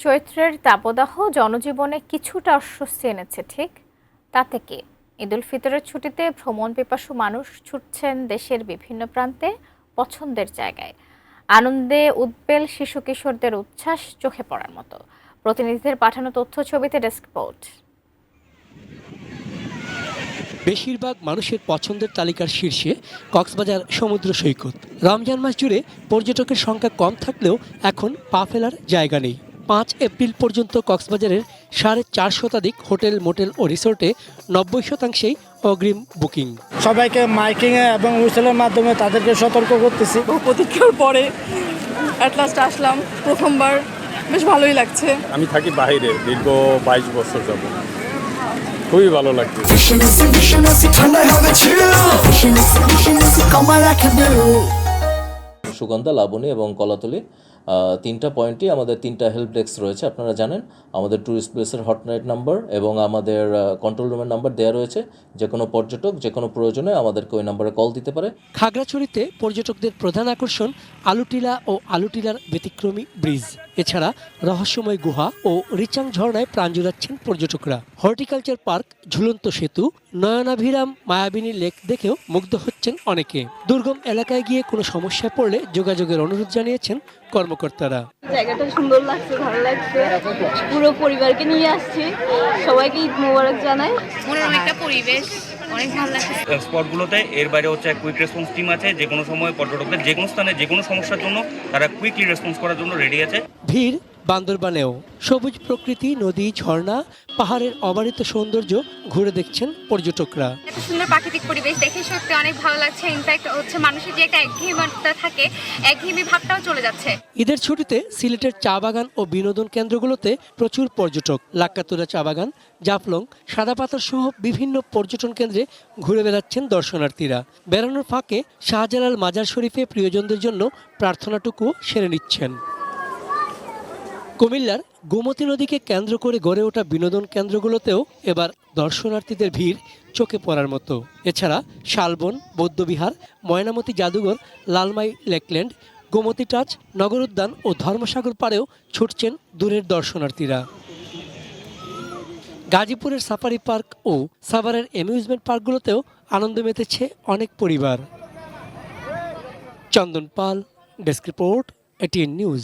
চৈত্রের দাবদাহ জনজীবনে কিছুটা অস্বস্তি এনেছে ঠিক, তাতে কি? ঈদুল ফিতরের ছুটিতে ভ্রমণ পিপাসু মানুষ ছুটছেন দেশের বিভিন্ন প্রান্তে পছন্দের জায়গায়। আনন্দে উদ্বেল শিশু কিশোরদের উচ্ছ্বাস চোখে পড়ার মতো। প্রতিনিধিদের পাঠানো তথ্য ছবিতে ডেস্ক রিপোর্ট। বেশিরভাগ মানুষের পছন্দের তালিকার শীর্ষে কক্সবাজার সমুদ্র সৈকত। রমজান মাস জুড়ে পর্যটকের সংখ্যা কম থাকলেও এখন পা ফেলার জায়গা নেই। 5 এপ্রিল পর্যন্ত কক্সবাজারের 4.5 শতাধিক হোটেল, মোটেল ও রিসোর্টে 90% অগ্রিম বুকিং। সবাইকে মাইকিং এবং হুইসেলের মাধ্যমে তাদেরকে সতর্ক করতেছি। প্রতীক্ষার পরে অ্যাট লাস্ট আসলাম, প্রথমবার, বেশ ভালোই লাগছে। আমি থাকি বাইরে দীর্ঘ 22 বছর যাব, খুবই ভালো লাগছে। সুগন্ধা, লাবণী এবং কলাতলি তিনটা পয়েন্টই আমাদের তিনটা হেল্প ডেস্ক রয়েছে। আপনারা জানেন আমাদের ট্যুরিস্ট প্লেসের হটলাইন নাম্বার এবং আমাদের কন্ট্রোল রুমের নাম্বার দেওয়া রয়েছে। যে কোনো পর্যটক যে কোনো প্রয়োজনে আমাদেরকে ওই নাম্বারে কল দিতে পারে। খাগড়াছড়িতে পর্যটকদের প্রধান আকর্ষণ আলুটিলা ও আলুটিলার ব্যতিক্রমী ব্রিজ। এছাড়া রহস্যময় গুহা ও রিচাং ঝর্ণায় প্রাণ জুড়াচ্ছেন পর্যটকরা। হর্টিকালচার পার্ক, ঝুলন্ত সেতু, নয়নাভিরাম মায়াবিনী লেক দেখেও মুগ্ধ হচ্ছেন অনেকে। দুর্গম এলাকায় গিয়ে কোনো সমস্যায় পড়লে যোগাযোগের অনুরোধ জানিয়েছেন কর্মকর্তারা। জায়গাটা সুন্দর লাগছে, ভালো লাগছে, পুরো পরিবারকে নিয়ে আসছি, সবাইকে ঈদ মোবারক জানাই। মনোরম একটা পরিবেশ, অনেক ভালো লাগছে। স্পটগুলোতে এর বাইরে হচ্ছে কুইক রেসপন্স টিম আছে, যে কোনো সময় পর্যটকদের যে কোনো স্থানে যে কোনো সমস্যার জন্য তারা কুইকলি রেসপন্স করার জন্য রেডি আছে। ভিড় বান্দরবানেও। সবুজ প্রকৃতি, নদী, ঝর্ণা, পাহাড়ের অবারিত সৌন্দর্য ঘুরে দেখছেন পর্যটকরা। এত সুন্দর প্রাকৃতিক পরিবেশ দেখে সত্যি অনেক ভালো লাগছে। ইনফ্যাক্ট হচ্ছে মানুষের যে একটা একঘেয়েমিতা থাকে, একঘেয়েমি ভাবটাও চলে যাচ্ছে। ঈদের ছুটিতে সিলেটের চা বাগান ও বিনোদন কেন্দ্রগুলোতে প্রচুর পর্যটক। লাক্কাতুরা চা বাগান, জাফলং, সাদাপাথর সহ বিভিন্ন পর্যটন কেন্দ্রে ঘুরে বেড়াচ্ছেন দর্শনার্থীরা। বেড়ানোর ফাঁকে শাহজালাল মাজার শরীফে প্রিয়জনদের জন্য প্রার্থনাটুকু সেরে নিচ্ছেন। কুমিল্লার গোমতী নদীকে কেন্দ্র করে গড়ে ওঠা বিনোদন কেন্দ্রগুলোতেও এবার দর্শনার্থীদের ভিড় চোখে পড়ার মতো। এছাড়া শালবন, বৌদ্ধবিহার, ময়নামতি জাদুঘর, লালমাই লেকল্যান্ড, গোমতী টাচ, নগর উদ্যান ও ধর্মসাগর পাড়েও ছুটছেন দূরের দর্শনার্থীরা। গাজীপুরের সাফারি পার্ক ও সাভারের অ্যামিউজমেন্ট পার্কগুলোতেও আনন্দ মেতেছে অনেক পরিবার। চন্দন পাল, ডেস্ক রিপোর্ট, এটিএন নিউজ।